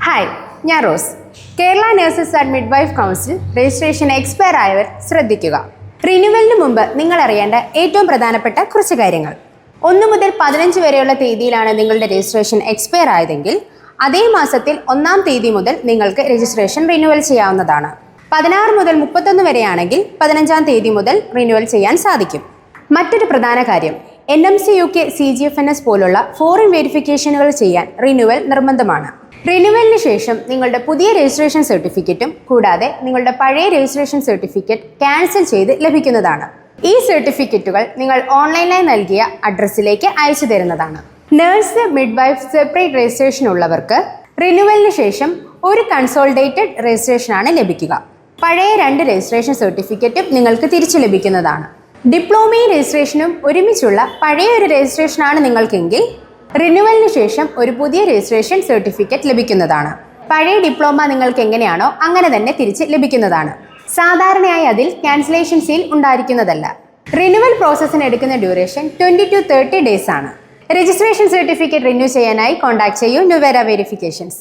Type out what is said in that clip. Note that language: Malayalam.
ഹായ്, ഞാൻ Rose. Kerala nurses and midwife council registration expire ആയവർ ശ്രദ്ധിക്കുക. റിന്യൂവലിന് മുമ്പ് നിങ്ങൾ അറിയേണ്ട ഏറ്റവും പ്രധാനപ്പെട്ട കുറച്ച് കാര്യങ്ങൾ. 1 മുതൽ 15 വരെയുള്ള തീയതിയിലാണ് നിങ്ങളുടെ രജിസ്ട്രേഷൻ എക്സ്പയർ ആയതെങ്കിൽ അതേ മാസത്തിൽ 1-ാം തീയതി മുതൽ നിങ്ങൾക്ക് രജിസ്ട്രേഷൻ റിന്യൂവൽ ചെയ്യാവുന്നതാണ്. 16 മുതൽ 31 വരെയാണെങ്കിൽ 15-ാം തീയതി മുതൽ റിന്യൂവൽ ചെയ്യാൻ സാധിക്കും. മറ്റൊരു പ്രധാന കാര്യം, NMC UK CGFNS പോലുള്ള ഫോറിൻ വെരിഫിക്കേഷനുകൾ ചെയ്യാൻ റിന്യൂവൽ നിർബന്ധമാണ്. റിന്യൂവലിന് ശേഷം നിങ്ങളുടെ പുതിയ രജിസ്ട്രേഷൻ സർട്ടിഫിക്കറ്റും കൂടാതെ നിങ്ങളുടെ പഴയ രജിസ്ട്രേഷൻ സർട്ടിഫിക്കറ്റ് ക്യാൻസൽ ചെയ്ത് ലഭിക്കുന്നതാണ്. ഈ സർട്ടിഫിക്കറ്റുകൾ നിങ്ങൾ ഓൺലൈനായി നൽകിയ അഡ്രസ്സിലേക്ക് അയച്ചു തരുന്നതാണ്. നഴ്സ്, മിഡ്വൈഫ് സെപ്പറേറ്റ് രജിസ്ട്രേഷൻ ഉള്ളവർക്ക് റിന്യൂവലിന് ശേഷം ഒരു കൺസോളിഡേറ്റഡ് രജിസ്ട്രേഷനാണ് ലഭിക്കുക. പഴയ 2 രജിസ്ട്രേഷൻ സർട്ടിഫിക്കറ്റും നിങ്ങൾക്ക് തിരിച്ചു ലഭിക്കുന്നതാണ്. ഡിപ്ലോമയും രജിസ്ട്രേഷനും ഒരുമിച്ചുള്ള പഴയ ഒരു രജിസ്ട്രേഷനാണ് നിങ്ങൾക്കെങ്കിൽ റിന്യൂവലിന് ശേഷം ഒരു പുതിയ രജിസ്ട്രേഷൻ സർട്ടിഫിക്കറ്റ് ലഭിക്കുന്നതാണ്. പഴയ ഡിപ്ലോമ നിങ്ങൾക്ക് എങ്ങനെയാണോ അങ്ങനെ തന്നെ തിരിച്ച് ലഭിക്കുന്നതാണ്. സാധാരണയായി അതിൽ ക്യാൻസലേഷൻ സീൽ ഉണ്ടായിരിക്കുന്നതല്ല. റിന്യൂവൽ പ്രോസസ്സിന് എടുക്കുന്ന ഡ്യൂറേഷൻ 20 to 30 days ആണ്. രജിസ്ട്രേഷൻ സർട്ടിഫിക്കറ്റ് റിന്യൂ ചെയ്യാനായി കോൺടാക്ട് ചെയ്യൂ ന്യൂവേര വെരിഫിക്കേഷൻസ്.